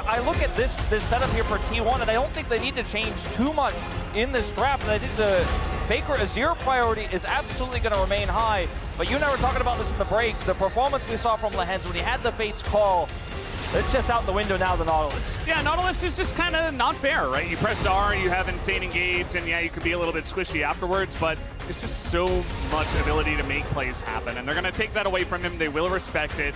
I look at this setup here for T1, and I don't think they need to change too much in this draft. And I think the Faker Azir priority is absolutely going to remain high. But you and I were talking about this in the break. The performance we saw from Lehens when he had the Fate's Call, it's just out the window now, the Nautilus. Yeah, Nautilus is just kind of not fair, right? You press R, you have insane engage, and yeah, you could be a little bit squishy afterwards, but it's just so much ability to make plays happen. And they're going to take that away from him. They will respect it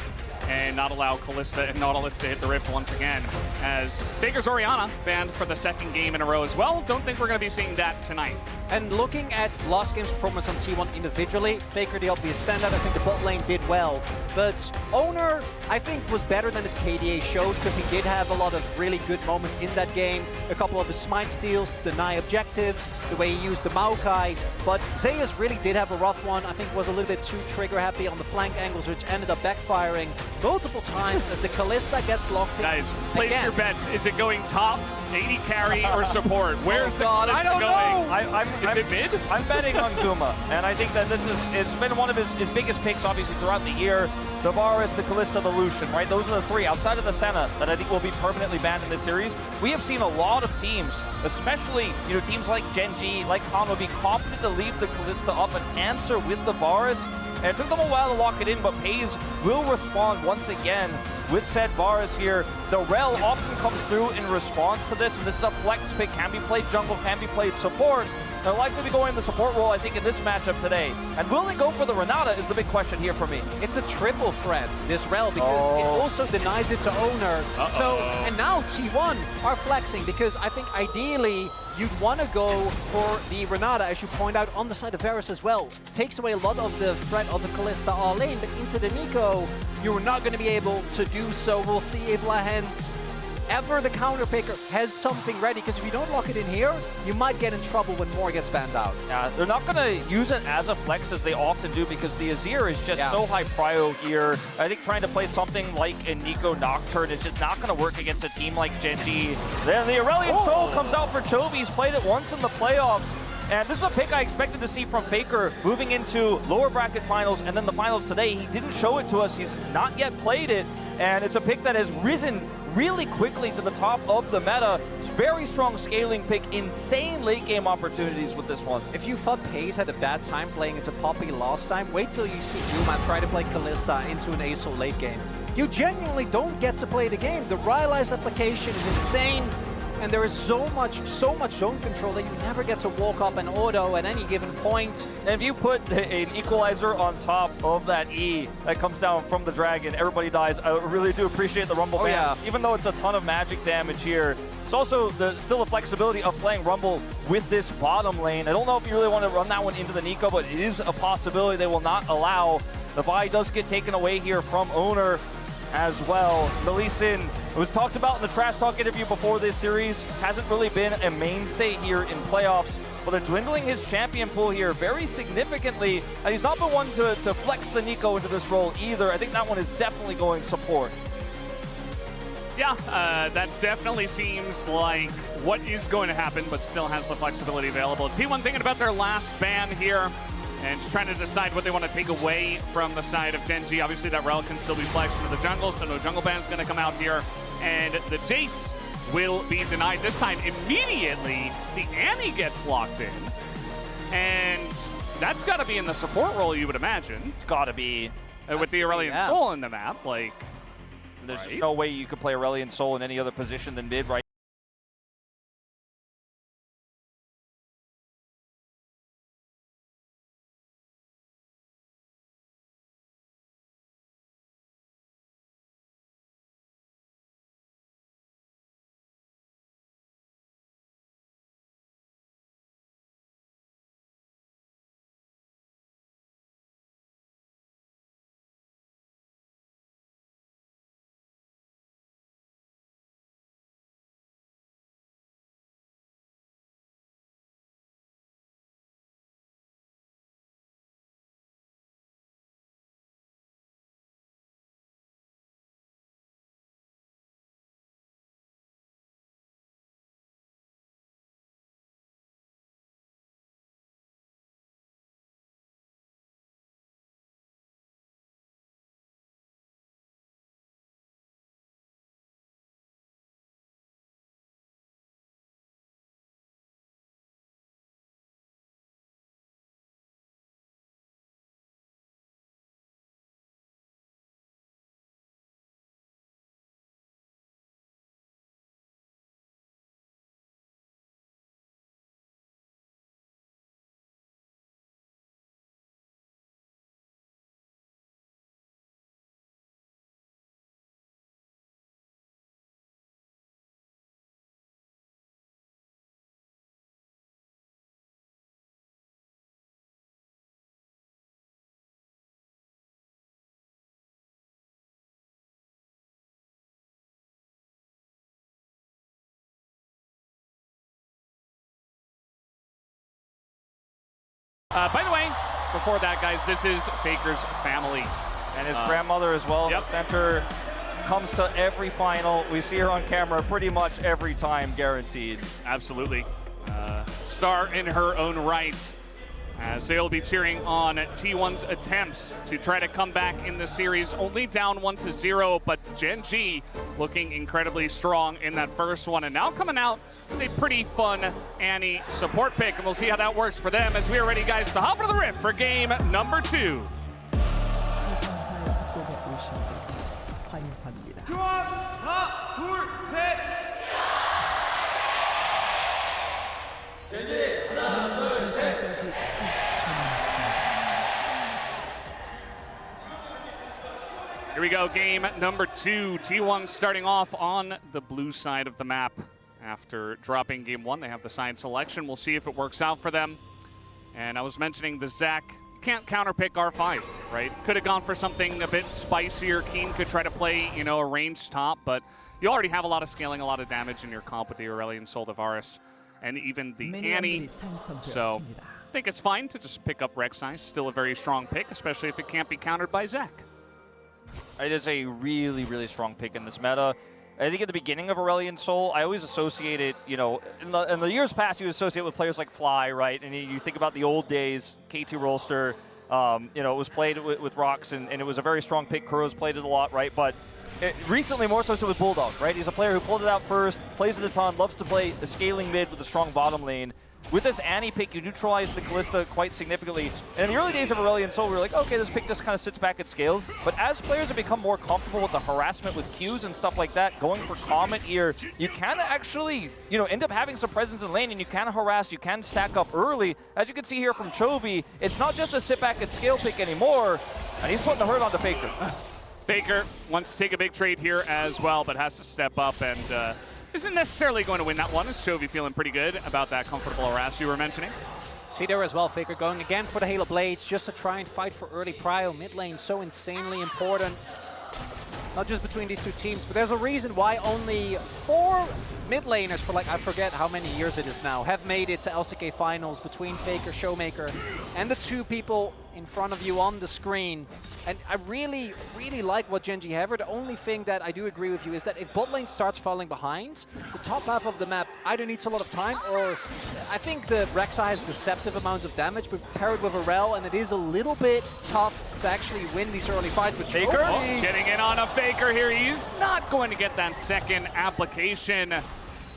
and not allow Kalista and Nautilus to hit the Rift once again, as Faker's Orianna banned for the second game in a row as well. Don't think we're going to be seeing that tonight. And looking at last game's performance on T1 individually, Faker the obvious standout. I think the bot lane did well. But Owner, I think, was better than his KDA showed, because he did have a lot of really good moments in that game. A couple of his smite steals, deny objectives, the way he used the Maokai. But Zeus really did have a rough one. I think was a little bit too trigger happy on the flank angles, which ended up backfiring multiple times as the Kalista gets locked in. Guys, place your bets. Is it going top, AD carry, or support? Where's the God, Kalista I don't going? know. Is it mid? I'm betting on Guma, and I think that it's been one of his biggest picks, obviously, throughout the year. The Varus, the Kalista, the Lucian, right? Those are the three, outside of the Senna, that I think will be permanently banned in this series. We have seen a lot of teams, especially, teams like GENG, like Han, be confident to leave the Kalista up and answer with the Varus. And it took them a while to lock it in, but FaZe will respond once again with said Varus here. The Rel often comes through in response to this, and this is a flex pick, can be played jungle, can be played support. They'll likely be going in the support role, I think, in this matchup today. And will they go for the Renata is the big question here for me. It's a triple threat, this Rel, because it also denies it to Owner. So, and now T1 are flexing, because I think ideally you'd want to go for the Renata, as you point out, on the side of Varus as well. Takes away a lot of the threat of the Kalista all lane, but into the Nico, you're not going to be able to do so. We'll see if Lehens, ever the counter picker, has something ready, because if you don't lock it in here, you might get in trouble when more gets banned out. Yeah, they're not going to use it as a flex as they often do, because the Azir is just so high prio here. I think trying to play something like a Nico Nocturne is just not going to work against a team like GENG. Then the Aurelion Soul comes out for Chovy. He's played it once in the playoffs. And this is a pick I expected to see from Faker moving into lower bracket finals and then the finals today. He didn't show it to us. He's not yet played it. And it's a pick that has risen really quickly to the top of the meta. It's very strong scaling pick, insane late game opportunities with this one. If you thought Paze had a bad time playing into Poppy last time, wait till you see Yuma try to play Kalista into an ASO late game. You genuinely don't get to play the game. The Rylai's application is insane, and there is so much zone control that you never get to walk up and auto at any given point. And if you put an equalizer on top of that E that comes down from the dragon, everybody dies. I really do appreciate the Rumble ban. Yeah. Even though it's a ton of magic damage here, it's also still the flexibility of playing Rumble with this bottom lane. I don't know if you really want to run that one into the Nico, but it is a possibility they will not allow. The Vi does get taken away here from Owner as well. The Lee Sin, it was talked about in the Trash Talk interview before this series, hasn't really been a mainstay here in playoffs, but they're dwindling his champion pool here very significantly, and he's not the one to flex the Nico into this role either. I think that one is definitely going support. Yeah, that definitely seems like what is going to happen, but still has the flexibility available. T1 thinking about their last ban here, and just trying to decide what they want to take away from the side of GENG. Obviously, that Rel can still be flexed into the jungle, so no jungle ban's going to come out here. And the Jace will be denied this time immediately. The Annie gets locked in. And that's got to be in the support role, you would imagine. It's got to be. With the Aurelion Soul in the map, like... There's just no way you could play Aurelion Soul in any other position than mid right By the way, before that, guys, this is Faker's family. And his grandmother as well in the center. Comes to every final. We see her on camera pretty much every time, guaranteed. Absolutely. Star in her own right. As they'll be cheering on T1's attempts to try to come back in the series, only down 1-0, but GENG looking incredibly strong in that first one, and now coming out with a pretty fun Annie support pick, and we'll see how that works for them as we are ready, guys, to hop into the rift for game number 2. Here we go, game number 2. T1 starting off on the blue side of the map. After dropping game 1, they have the side selection. We'll see if it works out for them. And I was mentioning the Zac can't counterpick R5, right? Could have gone for something a bit spicier. Keen could try to play, you know, a ranged top, but you already have a lot of scaling, a lot of damage in your comp with the Aurelion Sol, the Varus, and even the Annie. So I think it's fine to just pick up Rek'Sai. Still a very strong pick, especially if it can't be countered by Zac. It is a really, really strong pick in this meta. I think at the beginning of Aurelion Sol, I always associated, you know, in the years past, you would associate with players like Fly, right? And you think about the old days, K2 Rolster, you know, it was played with Rox, and it was a very strong pick. Kuro's played it a lot, right? But recently, more so with Bulldog, right? He's a player who pulled it out first, plays it a ton, loves to play a scaling mid with a strong bottom lane. With this Annie pick, you neutralize the Kalista quite significantly. And in the early days of Aurelion Sol, we were like, okay, this pick just kind of sits back at scales. But as players have become more comfortable with the harassment with Qs and stuff like that, going for Comet here, you can actually, you know, end up having some presence in lane, and you can harass, you can stack up early. As you can see here from Chovy, it's not just a sit back at scale pick anymore, and he's putting the hurt on the Faker. Faker wants to take a big trade here as well, but has to step up and isn't necessarily going to win that one. Is Chovy feeling pretty good about that comfortable harass you were mentioning? See there as well, Faker going again for the Halo Blades just to try and fight for early prio. Mid lane so insanely important. Not just between these two teams, but there's a reason why only 4 mid laners for, like, I forget how many years it is now, have made it to LCK finals between Faker, Showmaker, and the 2 people in front of you on the screen. And I really, really like what GENG have. The only thing that I do agree with you is that if bot lane starts falling behind, the top half of the map either needs a lot of time, or I think the Rek'Sai has deceptive amounts of damage, but paired with Aurel, and it is a little bit tough to actually win these early fights. But Faker getting in on a Faker here. He's not going to get that second application.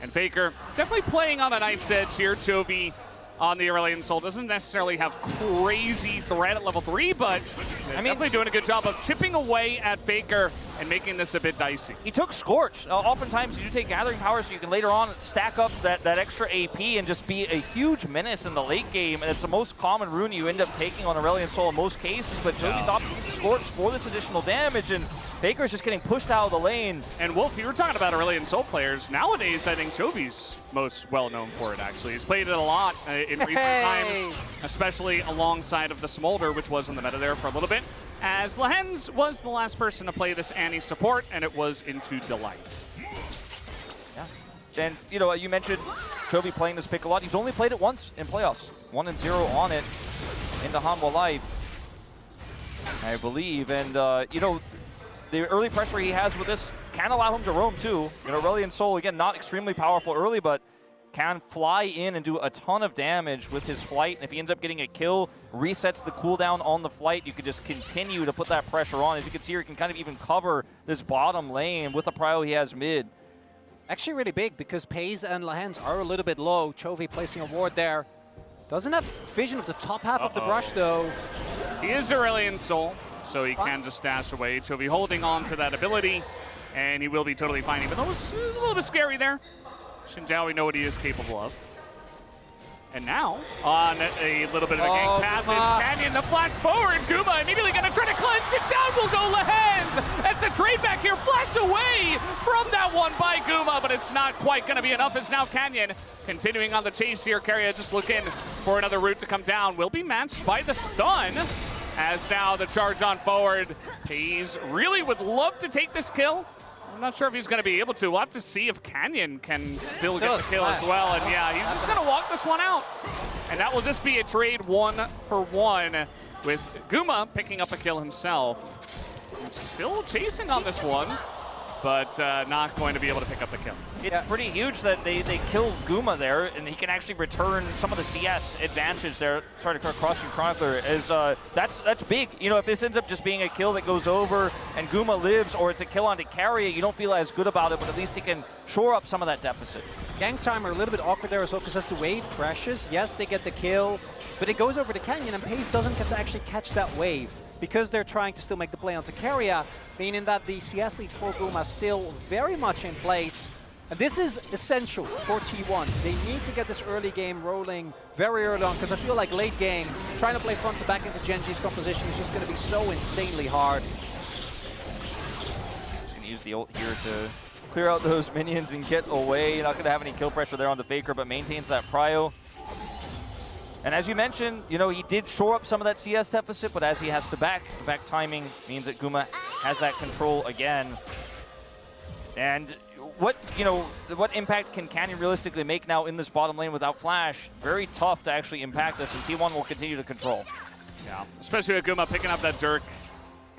And Faker definitely playing on a knife's edge here. Chovy on the Aurelion Sol doesn't necessarily have crazy threat at level 3, but definitely doing a good job of chipping away at Faker and making this a bit dicey. He took Scorch. Oftentimes you do take Gathering Power so you can later on stack up that extra AP and just be a huge menace in the late game. And it's the most common rune you end up taking on Aurelion Sol in most cases, but Jovi's opting to Scorch for this additional damage, and Faker's just getting pushed out of the lane. And Wolf, you were talking about Aurelion Sol players. Nowadays, I think Jovi's most well-known for it, actually. He's played it a lot in recent times, especially alongside of the Smolder, which was in the meta there for a little bit, as Lehens was the last person to play this Annie support, and it was into Delight. Yeah. And, you know, you mentioned Chovy playing this pick a lot. He's only played it once in playoffs. 1-0 on it in the Hanwha Life, I believe. And, you know, the early pressure he has with this can allow him to roam too. You know, Aurelion Sol, again, not extremely powerful early, but can fly in and do a ton of damage with his flight. And if he ends up getting a kill, resets the cooldown on the flight, you could just continue to put that pressure on. As you can see here, he can kind of even cover this bottom lane with the prio he has mid. Actually really big, because Paze and Lehens are a little bit low. Chovy placing a ward there. Doesn't have vision of the top half of the brush though. He is Aurelion Sol, so he can just dash away. Chovy holding on to that ability, and he will be totally fine, even though it was a little bit scary there. Xin Zhao, we know what he is capable of. And now, on a little bit of a gank path, is Canyon, the flash forward. Guma immediately going to try to cleanse it down. Will go Lehens as the trade back here flashed away from that one by Guma, but it's not quite going to be enough as now Canyon continuing on the chase here. Keria just looking for another route to come down. Will be matched by the stun, as now the charge on forward. Paze really would love to take this kill. I'm not sure if he's going to be able to. We'll have to see if Canyon can still get the kill as well. And yeah, he's just going to walk this one out. And that will just be a trade 1-for-1 with Guma picking up a kill himself. And still chasing on this one, but not going to be able to pick up the kill. It's pretty huge that they kill Guma there, and he can actually return some of the CS advantage there. Sorry to cross you, Chronicler. That's big. You know, if this ends up just being a kill that goes over and Guma lives, or it's a kill onto Carrier, you don't feel as good about it, but at least he can shore up some of that deficit. Gang timer a little bit awkward there as well, because as the wave crashes, yes, they get the kill, but it goes over to Canyon, and Pace doesn't get to actually catch that wave because they're trying to still make the play onto Carrier, meaning that the CS lead for Guma is still very much in place. And this is essential for T1. They need to get this early game rolling very early on, because I feel like late game, trying to play front to back into GENG's composition is just going to be so insanely hard. Just going to use the ult here to clear out those minions and get away. Not going to have any kill pressure there on the Faker, but maintains that prio. And as you mentioned, you know, he did shore up some of that CS deficit, but as he has to back timing means that Guma has that control again. And what impact can Canyon realistically make now in this bottom lane without Flash? Very tough to actually impact this, and T1 will continue to control. Yeah, especially with Guma picking up that Dirk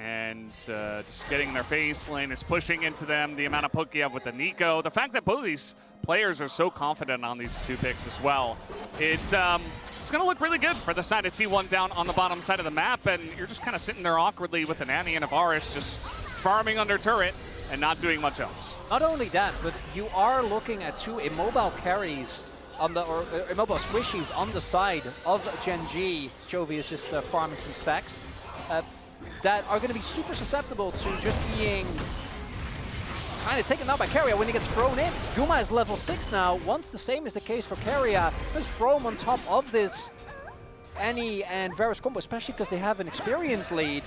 and just getting their face. Lane is pushing into them. The amount of poke you have with the Nico. The fact that both of these players are so confident on these two picks as well. It's going to look really good for the side of T1 down on the bottom side of the map, and you're just kind of sitting there awkwardly with an Annie and a Varus just farming under turret and not doing much else. Not only that, but you are looking at two immobile carries on the, or immobile squishies on the side of GENG. Chovy is just farming some stacks that are going to be super susceptible to just being kind of taken out by Carrier when he gets thrown in. Guma is level 6 now. Once the same is the case for Carrier, let's throw him on top of this Annie and Varus combo, especially because they have an experience lead.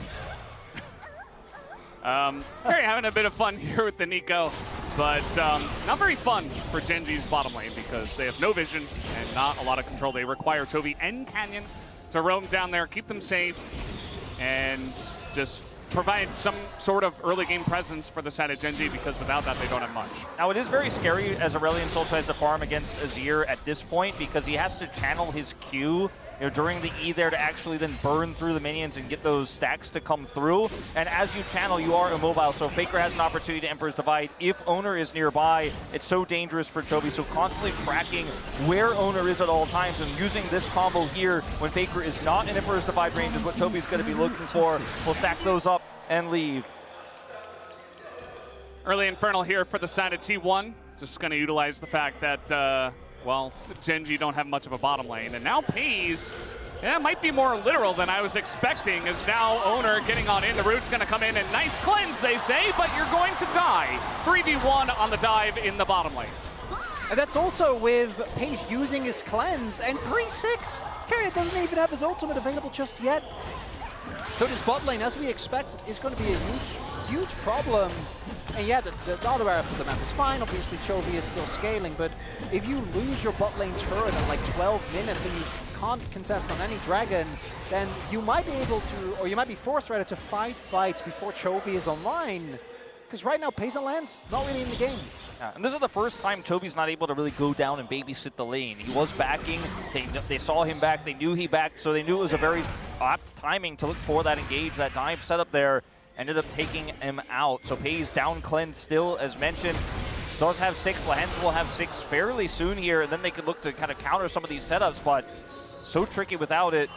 Carrier having a bit of fun here with the Nico, but not very fun for GENG's bottom lane because they have no vision and not a lot of control. They require Chovy and Canyon to roam down there, keep them safe, and just provide some sort of early game presence for the side of GENG, because without that, they don't have much. Now, it is very scary as Aurelion Sol tries to farm against Azir at this point, because he has to channel his Q during the E there to actually then burn through the minions and get those stacks to come through. And as you channel, you are immobile, so Faker has an opportunity to Emperor's Divide. If Owner is nearby, it's so dangerous for Chovy, so constantly tracking where Owner is at all times and using this combo here when Faker is not in Emperor's Divide range is what Chovy's going to be looking for. We'll stack those up and leave. Early Infernal here for the side of T1. Just going to utilize the fact that well, GENG don't have much of a bottom lane. And now Pays, yeah, might be more literal than I was expecting, as now Owner getting on in. The root's going to come in, and nice cleanse, they say, but you're going to die. 3v1 on the dive in the bottom lane. And that's also with Pays using his cleanse, and 3-6. Carrier doesn't even have his ultimate available just yet. So this bot lane, as we expect, is going to be a huge problem. And yeah, the other area for the map is fine. Obviously, Chovy is still scaling, but if you lose your bot lane turret at like 12 minutes and you can't contest on any dragon, then you might be able to, or you might be forced rather to fight fights before Chovy is online. Because right now, Pays and Lance not really in the game. Yeah, and this is the first time Chovy's not able to really go down and babysit the lane. He was backing, they saw him back, they knew he backed, so they knew it was a very apt timing to look for that engage, that dive setup there. Ended up taking him out. So Pays down cleanse still, as mentioned. Does have 6. Lahens will have 6 fairly soon here, and then they could look to kind of counter some of these setups, but so tricky without it.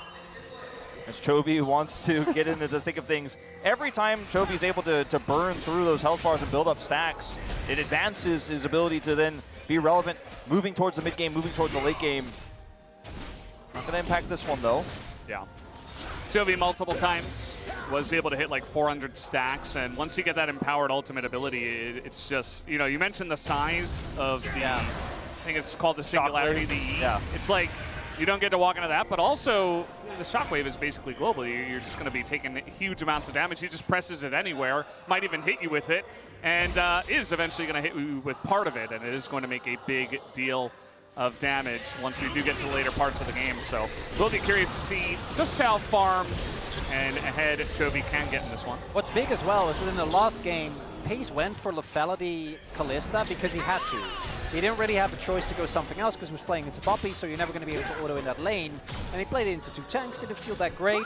As Chovy wants to get into the thick of things. Every time Chovy's able to burn through those health bars and build up stacks, it advances his ability to then be relevant, moving towards the mid game, moving towards the late game. Not going to impact this one, though. Yeah. Chovy multiple times was able to hit like 400 stacks, and once you get that empowered ultimate ability, it's just, you know, you mentioned the size of the, I think it's called the singularity, the E. Yeah. It's like, you don't get to walk into that, but also the shockwave is basically global. You're just going to be taking huge amounts of damage. He just presses it anywhere, might even hit you with it, and is eventually going to hit you with part of it, and it is going to make a big deal of damage once we do get to the later parts of the game. So we'll be curious to see just how farmed and ahead Chovy can get in this one. What's big as well is that in the last game, Pace went for lethality Kalista because he had to. He didn't really have a choice to go something else because he was playing into Poppy, so you're never going to be able to auto in that lane. And he played it into 2 tanks, didn't feel that great.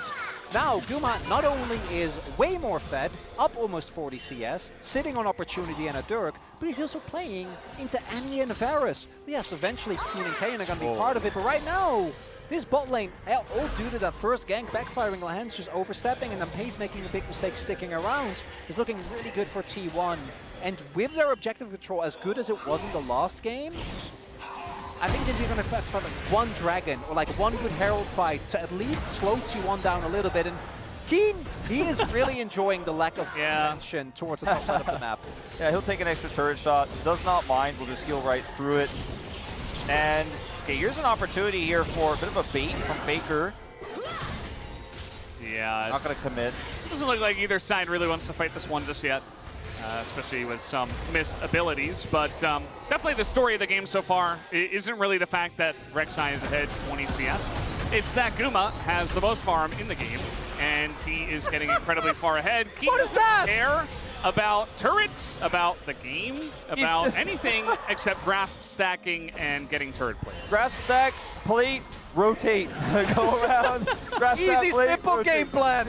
Now, Guma not only is way more fed, up almost 40 CS, sitting on opportunity and a Dirk, but he's also playing into Annie and Varus. Yes, eventually Keen and Kayn are going to be part of it, but right now, this bot lane, all due to that first gank backfiring, Lahen's just overstepping, and then Pace making a big mistake sticking around, is looking really good for T1. And with their objective control as good as it was in the last game, I think that you're going to find like one dragon or like one good Herald fight to at least slow T1 down a little bit. And Keen, he is really enjoying the lack of tension towards the top side of the map. Yeah, he'll take an extra turret shot. Does not mind. We'll just heal right through it. And okay, here's an opportunity here for a bit of a bait from Faker. Yeah. Not going to commit. Doesn't look like either side really wants to fight this one just yet. Especially with some missed abilities, but definitely the story of the game so far isn't really the fact that Rek'Sai is ahead 20 CS. It's that Guma has the most farm in the game, and he is getting incredibly far ahead. He doesn't care about turrets, about the game, about anything except grasp stacking and getting turret plays. Grasp stack, plate, rotate. Go around. Grasp Easy, stack, plate, simple rotate. game plan.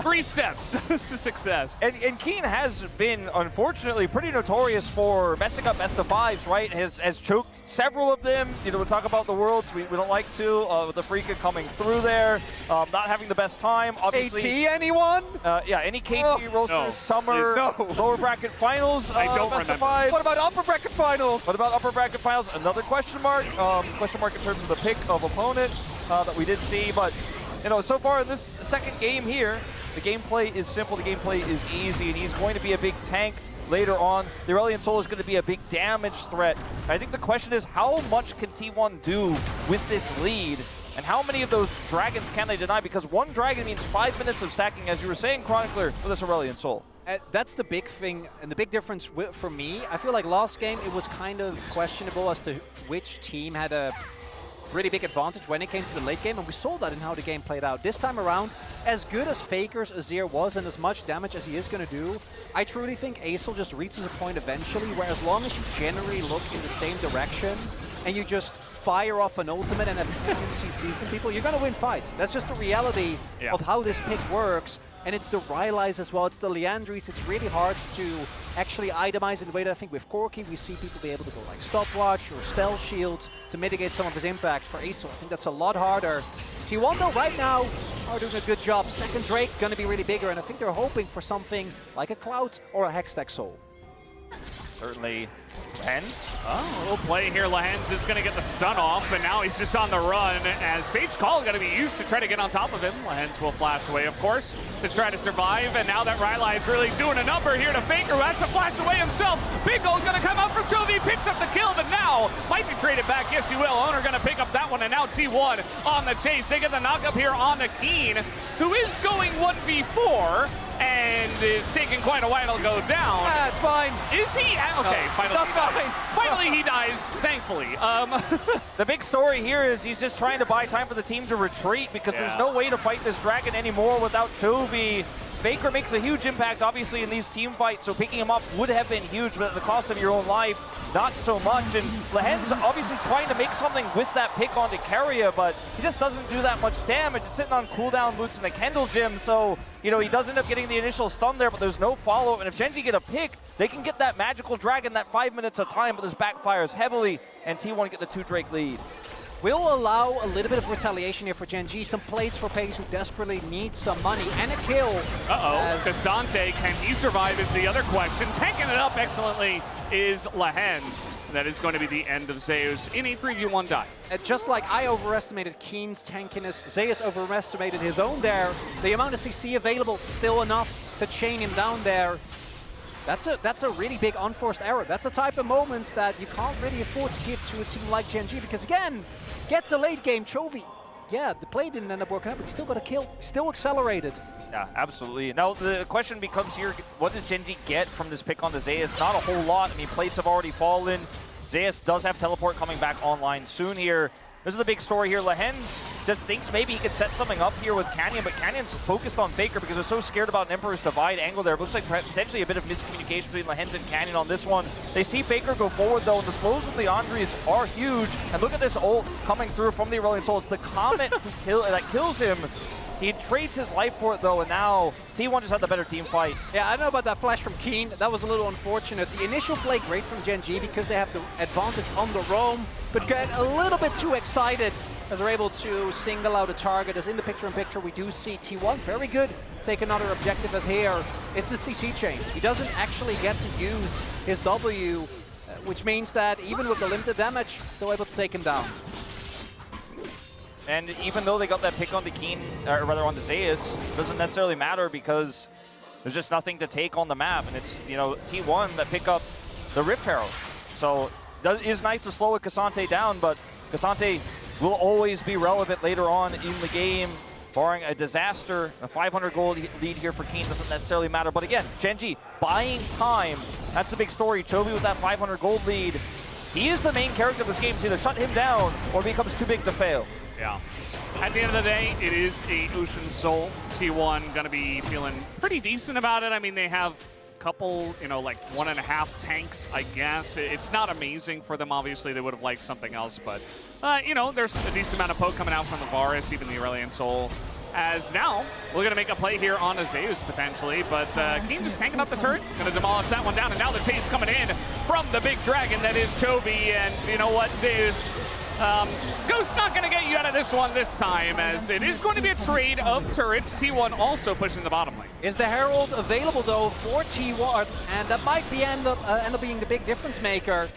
3 steps to success. And Keen has been, unfortunately, pretty notorious for messing up best of 5s, right? Has choked several of them. You know, we talk about the Worlds. We don't like to, with the Freaka coming through there, not having the best time. Obviously, KT, anyone? Yeah, any KT roasters, Summer, lower bracket finals. I don't best remember. of 5. What about upper bracket finals? What about upper bracket finals? Another question mark. Question mark in terms of the pick of opponent that we did see. But, you know, so far in this second game here, the gameplay is simple, the gameplay is easy, and he's going to be a big tank later on. The Aurelion Soul is going to be a big damage threat. I think the question is, how much can T1 do with this lead? And how many of those dragons can they deny? Because one dragon means 5 minutes of stacking, as you were saying, Chronicler, for this Aurelion Soul. That's the big thing, and the big difference for me. I feel like last game it was kind of questionable as to which team had a really big advantage when it came to the late game, and we saw that in how the game played out. This time around, as good as Faker's Azir was and as much damage as he is going to do, I truly think Acel just reaches a point eventually where as long as you generally look in the same direction and you just fire off an ultimate and have tendency some people, you're going to win fights. That's just the reality of how this pick works. And it's the Rylai's as well, it's the Leandries. It's really hard to actually itemize in the way that I think with Corki, we see people be able to go like Stopwatch or Spell Shield to mitigate some of his impact. For Acel, I think that's a lot harder. T1 though, right now, are doing a good job. Second Drake gonna be really bigger, and I think they're hoping for something like a Cloud or a Hextech Soul. Certainly. Lehens. Oh, a little play here. Lehens is going to get the stun off, but now he's just on the run as Fate's Call is going to be used to try to get on top of him. Lehens will flash away, of course, to try to survive, and now that Rylai is really doing a number here to Faker, who has to flash away himself. Big Goal is going to come up from Jovi, picks up the kill, but now might be traded back. Yes, you will. Owner going to pick up that one, and now T1 on the chase. They get the knock up here on the Keen, who is going 1v4. And is taking quite a while to go down. It's fine. Is he? Okay, finally he dies, thankfully. The big story here is he's just trying to buy time for the team to retreat because there's no way to fight this dragon anymore without Chovy. Faker makes a huge impact, obviously, in these team fights, so picking him up would have been huge, but at the cost of your own life, not so much. And Lehen's obviously trying to make something with that pick onto Keria, but he just doesn't do that much damage. It's sitting on cooldown boots in the Kendall gym, so, you know, he does end up getting the initial stun there, but there's no follow-up. And if GENG get a pick, they can get that magical dragon, that 5 minutes of time, but this backfires heavily, and T1 get the 2 Drake lead. We'll allow a little bit of retaliation here for GENG. Some plates for Pace who desperately need some money and a kill. Uh-oh, Cassante, can he survive is the other question. Tanking it up excellently is Lehens. That is going to be the end of Zeus in a 3v1 dive. And just like I overestimated Keen's tankiness, Zeus overestimated his own there. The amount of CC available, still enough to chain him down there. That's a really big unforced error. That's the type of moments that you can't really afford to give to a team like GENG because, again, gets a late game Chovy. Yeah, the play didn't end up working out, but he still got a kill. Still accelerated. Yeah, absolutely. Now, the question becomes here, what does GENG get from this pick on the Zeus? Not a whole lot. I mean, plates have already fallen. Zeus does have teleport coming back online soon here. This is the big story here. Lehens just thinks maybe he could set something up here with Canyon, but Canyon's focused on Faker because they're so scared about an Emperor's Divide angle there. It looks like potentially a bit of miscommunication between Lehens and Canyon on this one. They see Faker go forward, though, and the slows with Leandri's are huge. And look at this ult coming through from the Aurelion Sol. It's the Comet that kills him. He trades his life for it, though, and now T1 just had the better team fight. Yeah, I don't know about that flash from Keen. That was a little unfortunate. The initial play great from GENG because they have the advantage on the roam, but get a little bit too excited as they're able to single out a target. As in the picture-in-picture, we do see T1 very good. Take another objective as here. It's the CC chains. He doesn't actually get to use his W, which means that even with the limited damage, still able to take him down. And even though they got that pick on the Keen, or rather on the Zeus, doesn't necessarily matter because there's just nothing to take on the map. And it's, you know, T1 that pick up the Rift Herald. So it is nice to slow Cassante down, but Cassante will always be relevant later on in the game. Barring a disaster, a 500 gold lead here for Keen doesn't necessarily matter. But again, GENG buying time. That's the big story. Chovy with that 500 gold lead. He is the main character of this game. It's either shut him down or becomes too big to fail. Yeah. At the end of the day, it is a Ocean Soul. T1 gonna be feeling pretty decent about it. I mean, they have a couple, you know, like 1.5 tanks, I guess. It's not amazing for them. Obviously, they would have liked something else, but, you know, there's a decent amount of poke coming out from the Varus, even the Aurelion Sol. As now, we're gonna make a play here on a Zeus, potentially, but Keen just tanking up the turret, gonna demolish that one down, and now the chase coming in from the big dragon that is Chovy, and you know what, Zeus? Ghost's not going to get you out of this one this time, as it is going to be a trade of turrets. T1 also pushing the bottom lane. Is the Herald available, though, for T1? And that might be end up being the big difference maker.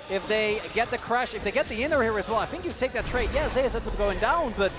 If they get the crash, if they get the inner here as well, I think you take that trade. Yeah, Zeus ends up going down, but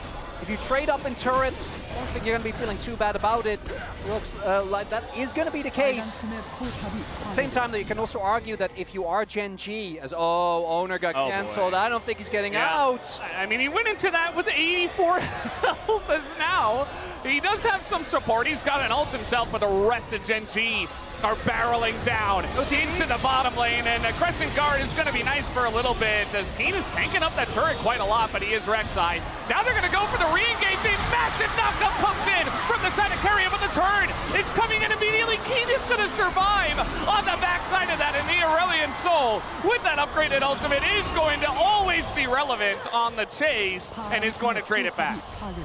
if you trade up in turrets, I don't think you're going to be feeling too bad about it. Looks like that is going to be the case. At the same time, though, you can also argue that if you are GENG, as owner got cancelled, I don't think he's getting out. I mean, he went into that with 84 health as now. He does have some support. He's got an ult himself, but the rest of GENG are barreling down into the bottom lane, and the Crescent Guard is going to be nice for a little bit as Keen is tanking up that turret quite a lot, but he is Rek'Sai. Now they're going to go for the re-engage. A massive knockup comes in from the side of Carrier, but the turn is coming in immediately. Keen is going to survive on the backside of that, and the Aurelion Sol with that upgraded ultimate is going to always be relevant on the chase and is going to trade it back.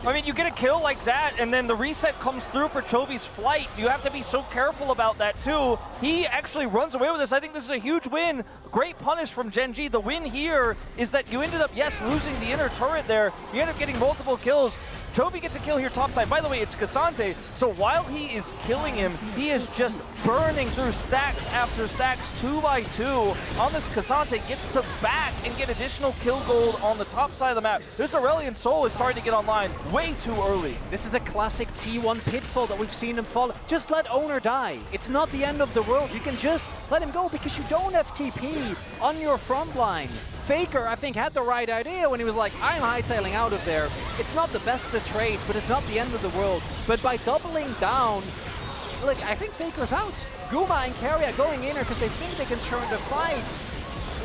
I mean, you get a kill like that, and then the reset comes through for Chovy's flight. You have to be so careful about that, too. He actually runs away with this. I think this is a huge win. Great punish from GENG. The win here is that you ended up, yes, losing the inner turret there. You end up getting multiple kills. Chovy gets a kill here topside. By the way, it's Cassante, so while he is killing him, he is just burning through stacks after stacks, 2 by 2 on this. Cassante gets to back and get additional kill gold on the top side of the map. This Aurelion Sol is starting to get online way too early. This is a classic T1 pitfall that we've seen him fall. Just let owner die. It's not the end of the world. You can just let him go because you don't have TP on your front line. Faker, I think, had the right idea when he was like, I'm hightailing out of there. It's not the best of trades, but it's not the end of the world. But by doubling down, look, I think Faker's out. Guma and Carrier going in here because they think they can turn the fight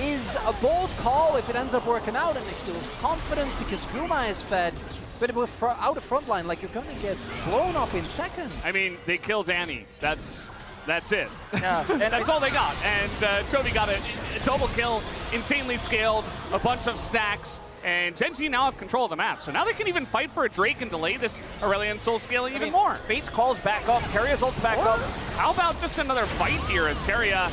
is a bold call if it ends up working out, and they feel confident because Guma is fed. But with out of front line, like, you're going to get blown up in seconds. I mean, they killed Danny. That's it. Yeah. And that's all they got. And Chovy got a double kill, insanely scaled, a bunch of stacks, and GENG now have control of the map. So now they can even fight for a Drake and delay this Aurelion Sol scaling even more. Fate's calls back up, Carrier's ult's back up. How about just another fight here as Carrier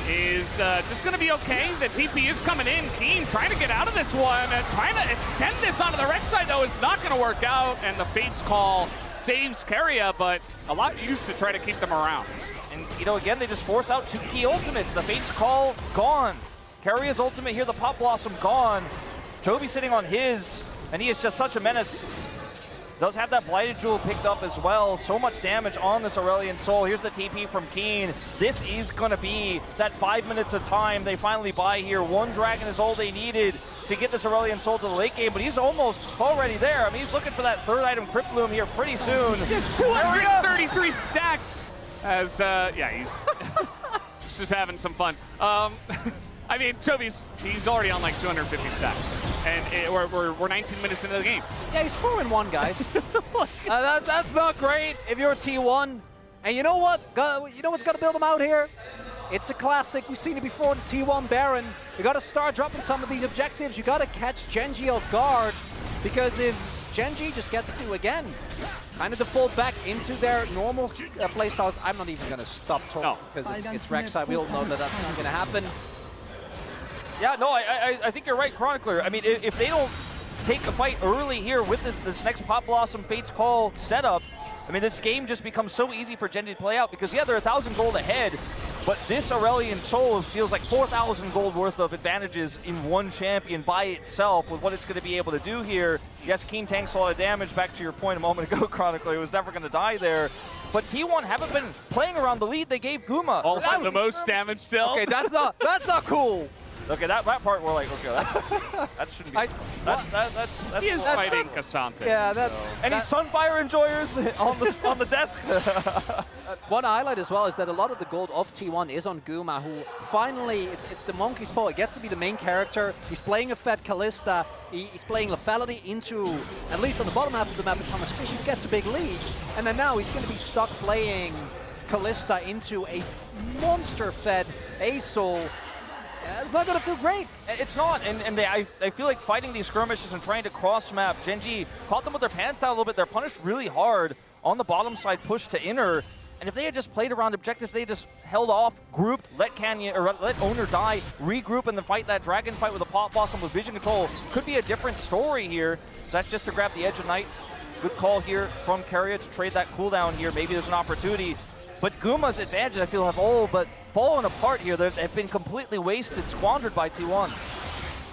is just going to be okay. The TP is coming in. Keen trying to get out of this one. Trying to extend this onto the Rek'Sai, though, is not going to work out. And the Fate's call saves Carrier, but a lot used to try to keep them around. And, you know, again, they just force out 2 key ultimates. The Fate's call, gone. Carrier's ultimate here, the Pop Blossom, gone. Chovy sitting on his, and he is just such a menace. Does have that Blighted Jewel picked up as well. So much damage on this Aurelion Sol. Here's the TP from Keen. This is going to be that 5 minutes of time they finally buy here. 1 dragon is all they needed to get this Aurelion Sol to the late game, but he's almost already there. I mean, he's looking for that 3rd item Crypt Bloom here pretty soon. Just 233 stacks. As, yeah, he's just having some fun. I mean, he's already on like 250 stacks, and we're 19 minutes into the game. Yeah, he's 4-1, guys. That's not great if you're T1. And you know what? You know what's got to build him out here? It's a classic. We've seen it before, the T1 Baron. You got to start dropping some of these objectives. You got to catch Genji off guard, because if Genji just gets to, again, kind of default back into their normal playstyles, I'm not even going to stop talking because it's Rek'Sai. We all know that that's not going to happen. Yeah, no, I think you're right, Chronicler. I mean, if they don't take a fight early here with this next Pop Blossom Fate's Call setup, I mean, this game just becomes so easy for Genji to play out because, yeah, they're 1,000 gold ahead, but this Aurelion Soul feels like 4,000 gold worth of advantages in one champion by itself with what it's going to be able to do here. Yes, Keen tanks a lot of damage, back to your point a moment ago, Chronicler. It was never going to die there. But T1 haven't been playing around the lead they gave Guma. Also the most damage still. Okay, that's not cool. Okay, that part we're like, okay, that shouldn't be. That's he is fighting Cassante. Yeah, that's. Any Sunfire enjoyers on the desk? One highlight as well is that a lot of the gold of T1 is on Guma, who finally, it's the monkey spot. He gets to be the main character. He's playing a Fed Kalista. He's playing Lethality into, at least on the bottom half of the map, Thomas Fishes gets a big lead. And then now he's going to be stuck playing Kalista into a monster Fed Azul. It's not going to feel great. It's not, and I feel like fighting these skirmishes and trying to cross-map, Genji caught them with their pants down a little bit. They're punished really hard on the bottom side, push to inner. And if they had just played around objectives, they just held off, grouped, let Owner die, regroup, and then fight that dragon fight with a Pop Blossom with vision control, could be a different story here. So that's just to grab the edge of Night. Good call here from Keria to trade that cooldown here. Maybe there's an opportunity. But Guma's advantage, I feel, have all but fallen apart here. They've been completely wasted, squandered by T1.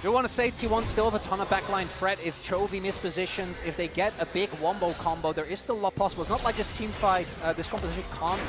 Do want to say T1 still have a ton of backline threat. If Chovy mispositions, if they get a big wombo combo, there is still a lot possible. It's not like this team fight, this composition can't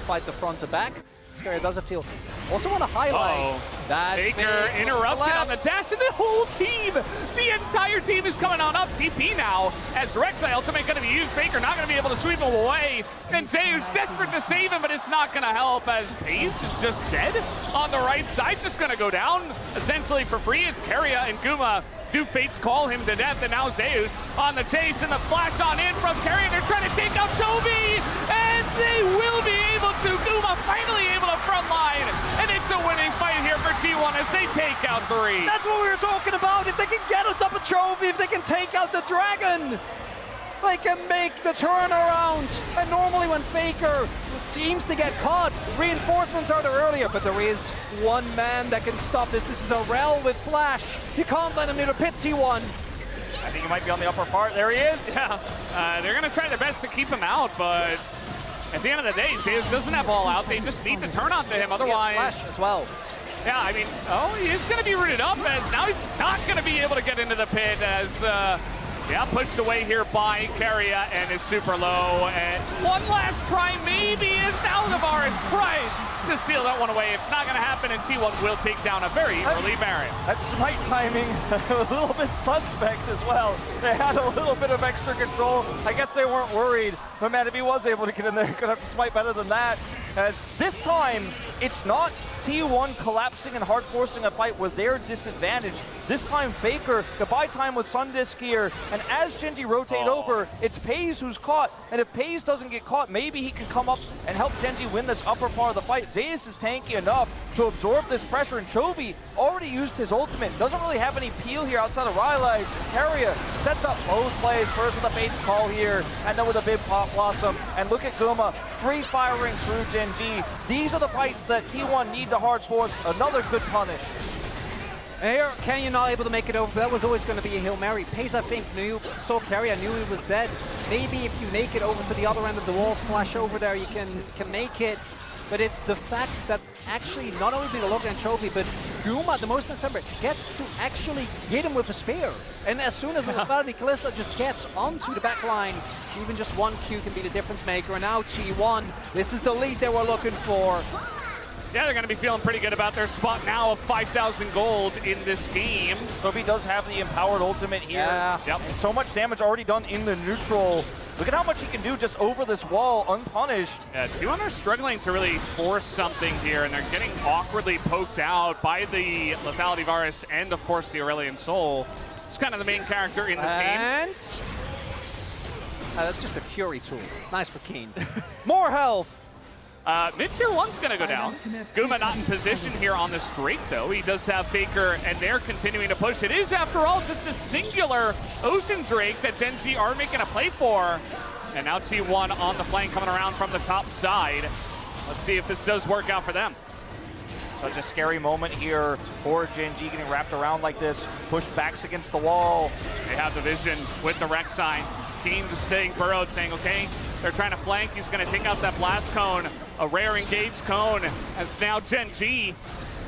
fight the front to back. Keria does have teal. Also want to highlight that Faker interrupted on the dash, and the whole team, the entire team is coming on up. TP now as Rek'Sai ultimate going to be used. Faker not going to be able to sweep him away. And Zeus desperate to save him, but it's not going to help as Pace is just dead on the right side. Just going to go down essentially for free as Keria and Guma do Fates call him to death. And now Zeus on the chase and the flash on in from Keria. They're trying to take out Toby, and they will be able to. Guma finally able to frontline, and it's a winning fight here for T1 as they take out 3. That's what we were talking about. If they can get us up a trophy, if they can take out the dragon, they can make the turnaround. And normally when Faker seems to get caught, reinforcements are there earlier, but there is one man that can stop this. This is a Rel with Flash. You can't let him near the pit, T1. I think he might be on the upper part. There he is. Yeah, they're going to try their best to keep him out, but at the end of the day, Zeus doesn't have all out. They just need to turn onto him, otherwise. Flash as well. Yeah, I mean, he is going to be rooted up as now he's not going to be able to get into the pit as, yeah, pushed away here by Keria and is super low. And one last try maybe is now Navarez tries to steal that one away. It's not going to happen, and T1 will take down a very early Baron. That's Smite timing, a little bit suspect as well. They had a little bit of extra control. I guess they weren't worried, but man, if he was able to get in there, he could have to Smite better than that. As this time, it's not T1 collapsing and hard forcing a fight with their disadvantage. This time, Faker, goodbye time with Sundisk here, and as Genji rotate over, it's Paze who's caught, and if Paze doesn't get caught, maybe he can come up and help Genji win this upper part of the fight. Zeus is tanky enough to absorb this pressure, and Chovy already used his ultimate. Doesn't really have any peel here outside of Rylai's. Keria sets up both plays, first with a Fate's Call here, and then with a big Pop Blossom. And look at Guma, free firing through Genji. These are the fights that T1 need to hard force. Another good punish. And here, Kenya not able to make it over. That was always going to be a Hail Mary. Pace, I think, saw Keria, knew he was dead. Maybe if you make it over to the other end of the wall, flash over there, you can make it. But it's the fact that actually not only did Logan Chovy, but Guma, the most member, gets to actually hit him with a spear. And as soon as the Lethality Kalista just gets onto the back line, even just one Q can be the difference maker. And now T1, this is the lead they were looking for. Yeah, they're going to be feeling pretty good about their spot now of 5,000 gold in this game. Toby does have the empowered ultimate here. Yeah. Yep. And so much damage already done in the neutral. look at how much he can do just over this wall, unpunished. Yeah, T1 are struggling to really force something here, and they're getting awkwardly poked out by the Lethality Varus and, of course, the Aurelion Soul. It's kind of the main character in this game. And that's just a Fury tool. Nice for Keen. More health. Mid-tier 1's going to go down. Guma not in position here on this Drake, though. He does have Faker, and they're continuing to push. It is, after all, just a singular Ocean Drake that GENG are making a play for. And now T1 on the flank coming around from the top side. Let's see if this does work out for them. Such a scary moment here for GENG getting wrapped around like this. Pushed backs against the wall. They have the vision with the Rex sign. Keen just staying burrowed, saying, okay, they're trying to flank. He's going to take out that blast cone. A rare engaged cone as now GENG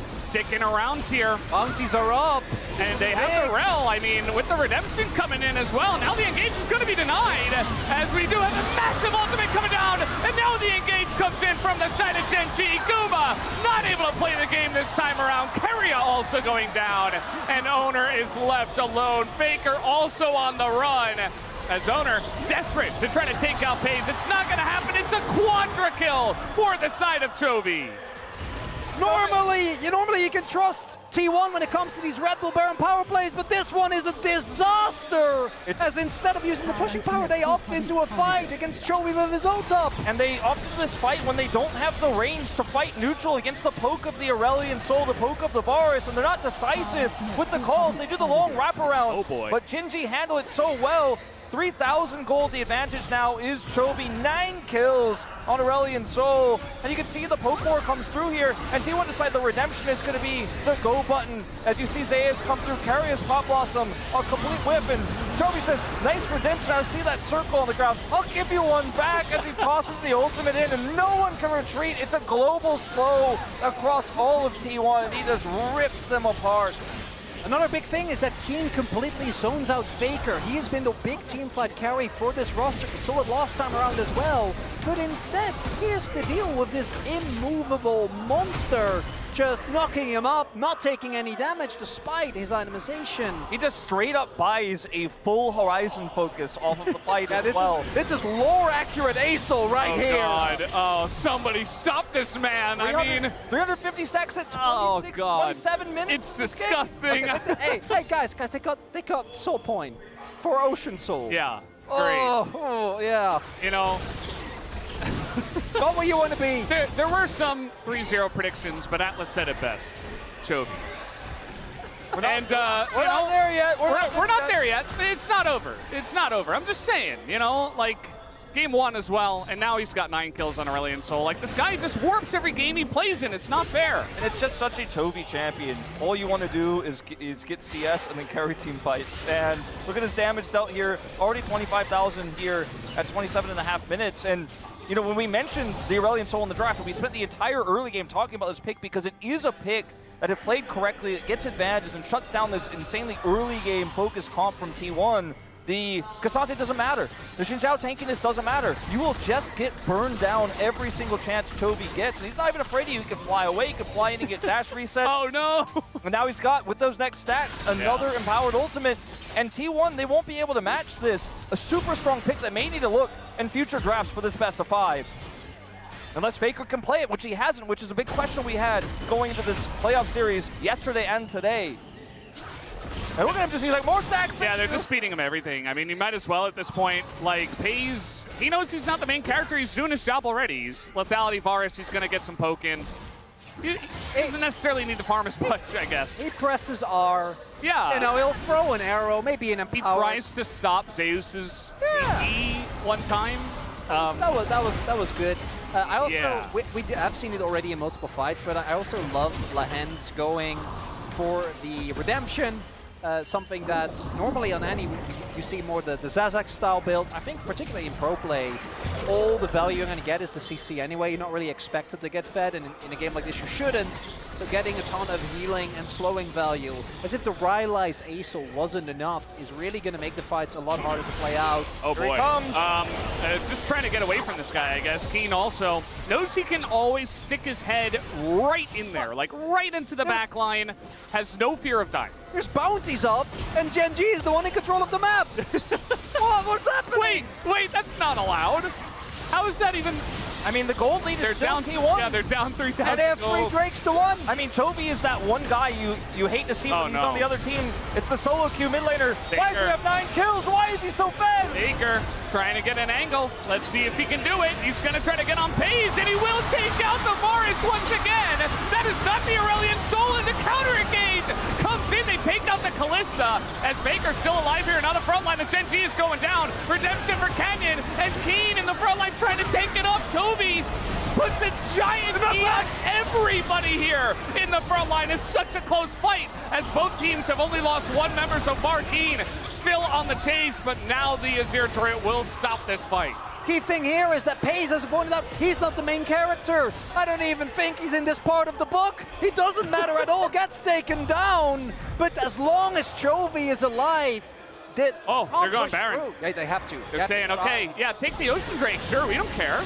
sticking around here. Bounties are up. And they have the Rel, I mean, with the Redemption coming in as well. Now the engage is going to be denied as we do have a massive ultimate coming down. And now the engage comes in from the side of GENG. Guma not able to play the game this time around. Keria also going down. And Owner is left alone. Faker also on the run. As Owner desperate to try to take out FaZe. It's not going to happen. It's a quadra kill for the side of Chovy. Normally you can trust T1 when it comes to these Red Bull Baron power plays, but this one is a disaster! As instead of using the pushing power, they opt into a fight against Chovy with his ult up. And they opt into this fight when they don't have the range to fight neutral against the poke of the Aurelion Soul, the poke of the Varus, and they're not decisive with the calls. They do the long wraparound. Oh boy. But GENG handle it so well. 3,000 gold, the advantage now is Chovy. 9 kills on Aurelion Soul. And you can see the poke war comes through here, and T1 decide the redemption is going to be the go button. As you see Zayas come through, carry his Pop Blossom, a complete whip, and Chovy says, nice redemption. I see that circle on the ground. I'll give you one back as he tosses the ultimate in, and no one can retreat. It's a global slow across all of T1, and he just rips them apart. Another big thing is that Keen completely zones out Faker. He has been the big teamfight carry for this roster. We saw it last time around as well. But instead, he has to deal with this immovable monster just knocking him up, not taking any damage despite his itemization. He just straight up buys a full Horizon focus off of the fight as well. This is lore accurate ASOL right here. Oh God, oh somebody stop this man. I mean, 350 stacks at 26, 27 minutes. It's disgusting. Okay, hey guys, they got Soul Point for Ocean Soul. Yeah, great. Oh, yeah. You know, Not what you want to be. There were some 3-0 predictions, but Atlas said it best. Chovy. We're not there yet. We're not there yet. It's not over. It's not over. I'm just saying, you know, like game 1 as well, and now he's got 9 kills on Aurelion Soul. Like this guy just warps every game he plays in. It's not fair. And it's just such a Chovy champion. All you want to do is get CS and then carry team fights. And look at his damage dealt here. Already 25,000 here at 27.5 minutes. And you know, when we mentioned the Aurelion Soul in the draft, we spent the entire early game talking about this pick because it is a pick that if played correctly, it gets advantages and shuts down this insanely early game focus comp from T1. The Cassante doesn't matter. The Xin Zhao tankiness doesn't matter. You will just get burned down every single chance Chovy gets. And he's not even afraid of you. He can fly away, he can fly in and get dash reset. Oh no! And now he's got, with those next stacks, another empowered ultimate. And T1, they won't be able to match this. A super strong pick that may need to look in future drafts for this best of 5. Unless Faker can play it, which he hasn't, which is a big question we had going into this playoff series yesterday and today. And look at him just, he's like, more stacks. Yeah, they're just feeding him everything. I mean, you might as well at this point. Like, FaZe, he knows he's not the main character. He's doing his job already. He's Lethality Varus. He's going to get some poke in. He doesn't necessarily need to farm as much, I guess. He presses R. Yeah. You know, he'll throw an arrow, maybe an empower. He tries to stop Zeus's TP one time. That was good. I also, Yeah. I've seen it already in multiple fights, but I also love Lahens going for the redemption. Something that's normally on any, you see more the Zazak style build. I think particularly in pro play, all the value you're going to get is the CC anyway. You're not really expected to get fed, and in a game like this you shouldn't. So getting a ton of healing and slowing value, as if the Rylai's ASOL wasn't enough, is really going to make the fights a lot harder to play out. Oh boy. Here he comes. Just trying to get away from this guy, I guess. Keen also knows he can always stick his head right in there, like right into the back line, has no fear of dying. There's bounties up, and GENG is the one in control of the map. What? What's happening? Wait, that's not allowed. How is that even? I mean, the gold lead is still down T1. Yeah, they're down 3,000. And they have 3 Drakes to 1. I mean, Chovy is that one guy you hate to see when he's on the other team. It's the solo queue mid laner. Why does he have 9 kills? Why is he so fast? Baker trying to get an angle. Let's see if he can do it. He's going to try to get on Paze, and he will take out the Varus once again. That is not the Aurelion Soul, and the counter engage comes in. They take out the Kalista, as Baker's still alive here, and on the front line, the GENG is going down. Redemption for Canyon, and Keen in the front line trying to take it up. Toby puts a giant heat on everybody here in the front line. It's such a close fight, as both teams have only lost 1 member so far. Keen still on the chase, but now the Azir turret will stop this fight. Key thing here is that Paze, as pointed out, he's not the main character. I don't even think he's in this part of the book. He doesn't matter at all, gets taken down. But as long as Chovy is alive, they're going Baron. They have to. They're saying, okay, yeah, take the Ocean Drake, sure, we don't care.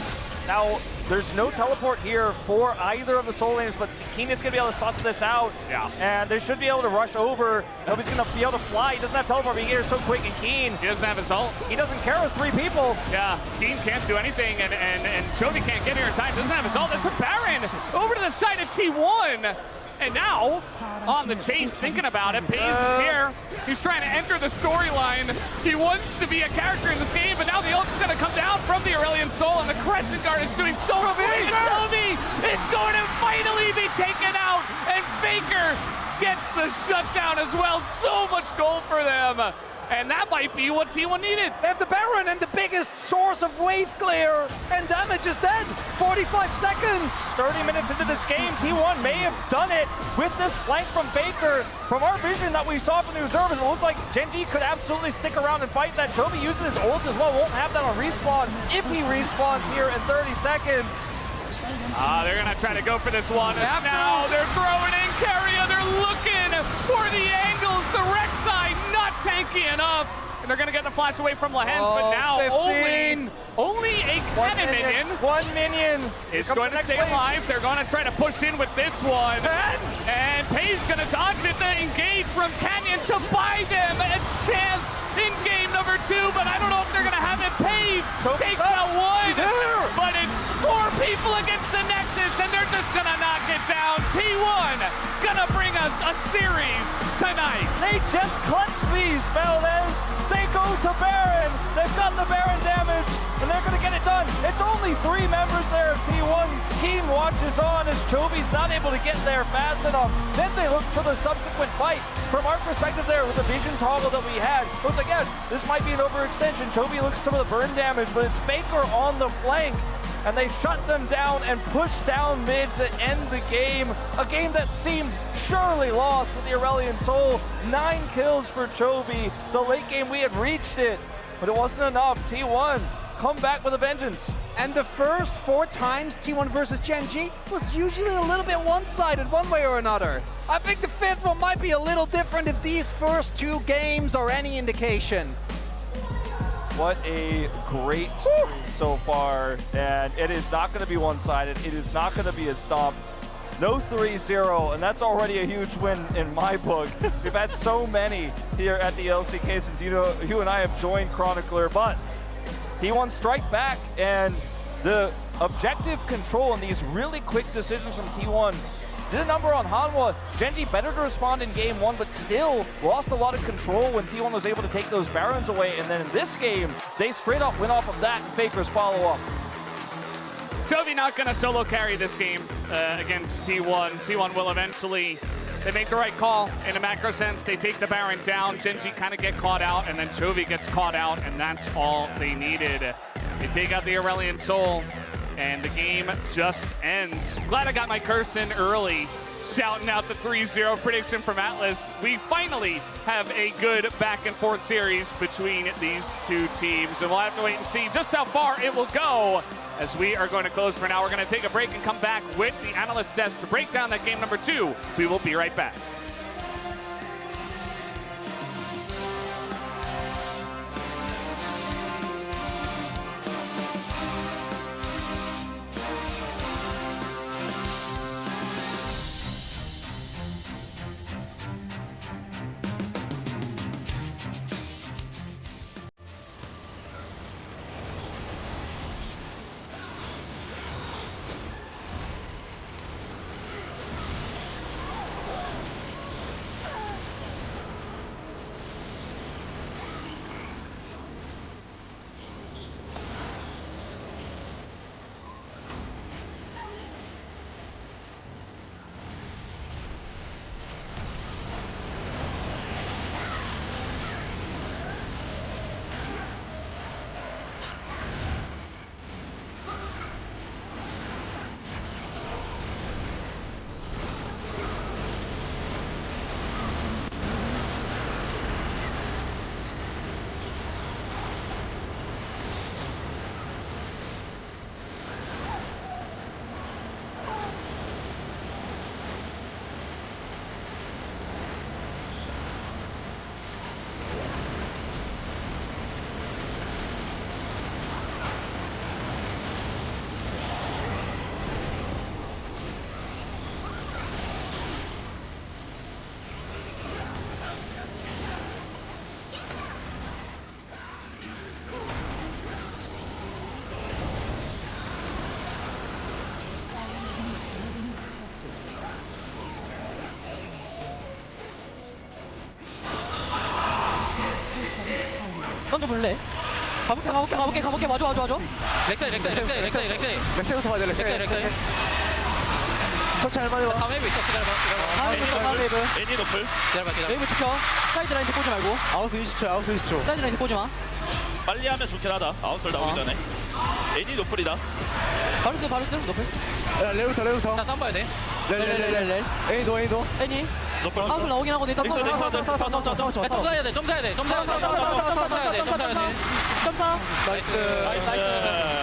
Now, there's no teleport here for either of the soul laners, but Keen is going to be able to suss this out. Yeah. And they should be able to rush over. Nobody's going to be able to fly. He doesn't have teleport, but he gets so quick. And Keen, he doesn't have his ult. He doesn't care with 3 people. Yeah, Keen can't do anything, and Chovy can't get here in time. Doesn't have his ult. That's a Baron over to the side of T1. And now, on the chase, thinking about it, Paze is here. He's trying to enter the storyline. He wants to be a character in this game, but now the ult is going to come down from the Aurelion Soul, and the Crescent Guard is doing so great. Chovy is going to finally be taken out, and Faker gets the shutdown as well. So much gold for them. And that might be what T1 needed. They have the Baron and the biggest source of wave clear, and damage is dead. 45 seconds. 30 minutes into this game, T1 may have done it with this flank from Baker. From our vision that we saw from the observers, it looked like GENG could absolutely stick around and fight that. Chovy uses his ult as well, won't have that on respawn if he respawns here in 30 seconds. They're going to try to go for this one. And now they're throwing in Carrier. They're looking for the angles. The Rek'Sai not tanky enough. And they're going to get the flash away from Lehens, but now only a cannon minion. 1 minion is going to stay alive. They're going to try to push in with this one. And Paze going to dodge it. The engage from Canyon to buy them a chance in game number 2, but I don't know if they're going to have it. Paze takes out 1, but it's 4 people against the Nexus, and they're just going to knock it down. T1 going to bring us a series tonight. They just clutch these, Valdez. They go to Baron. They've got the Baron damage, and they're going to get it done. It's only 3 members there of T1. Keen watches on as Chovy's not able to get there fast enough. Then they look for the subsequent fight. From our perspective there, with the vision toggle that we had, looks like, yeah, this might be an overextension. Chovy looks some of the burn damage, but it's Faker on the flank. And they shut them down and push down mid to end the game. A game that seemed surely lost with the Aurelion Soul. 9 kills for Chovy. The late game, we had reached it, but it wasn't enough. T1, come back with a vengeance. And the first 4 times T1 versus GENG was usually a little bit one-sided one way or another. I think the 5th one might be a little different if these first 2 games are any indication. What a great series so far, and it is not going to be one-sided. It is not going to be a stop. No 3-0, and that's already a huge win in my book. We've had so many here at the LCK since you and I have joined Chronicler, but T1 strike back, and the objective control and these really quick decisions from T1 did a number on Hanwha. GENG better to respond in game 1, but still lost a lot of control when T1 was able to take those Barons away. And then in this game, they straight up went off of that and Faker's follow-up. Chovy not going to solo carry this game against T1. T1 will eventually, they make the right call in a macro sense. They take the Baron down. GENG kind of get caught out, and then Chovy gets caught out, and that's all they needed. They take out the Aurelion Soul, and the game just ends. Glad I got my curse in early, shouting out the 3-0 prediction from Atlas. We finally have a good back and forth series between these 2 teams, and we'll have to wait and see just how far it will go, as we are going to close for now. We're going to take a break and come back with the analyst test to break down that game number 2. We will be right back. 던져볼래? 가볼게. 와줘. 렉사이. 렉세부터 봐야 돼, 렉세. 천천히 할만해 봐. 다음 웨이브 있어. 기다려봐. 다음 웨이브. 애니 노플. 기다려봐. 웨이브 지켜. 사이드 라인 보지 말고. 아웃 20초. 사이드 라인 보지 마. 빨리 하면 좋긴 하다. 아웃솔 나오기 전에. 애니 노플이다. 바루스 높을. 야, 레부터. 나 싸움 봐야 돼. 렐. 에이도. 애니. 노플. 아웃을 나오긴 하고 일단 넥서드. 야, 점 사야 돼. 점 사야 돼. 점사. 나이스. 나이스.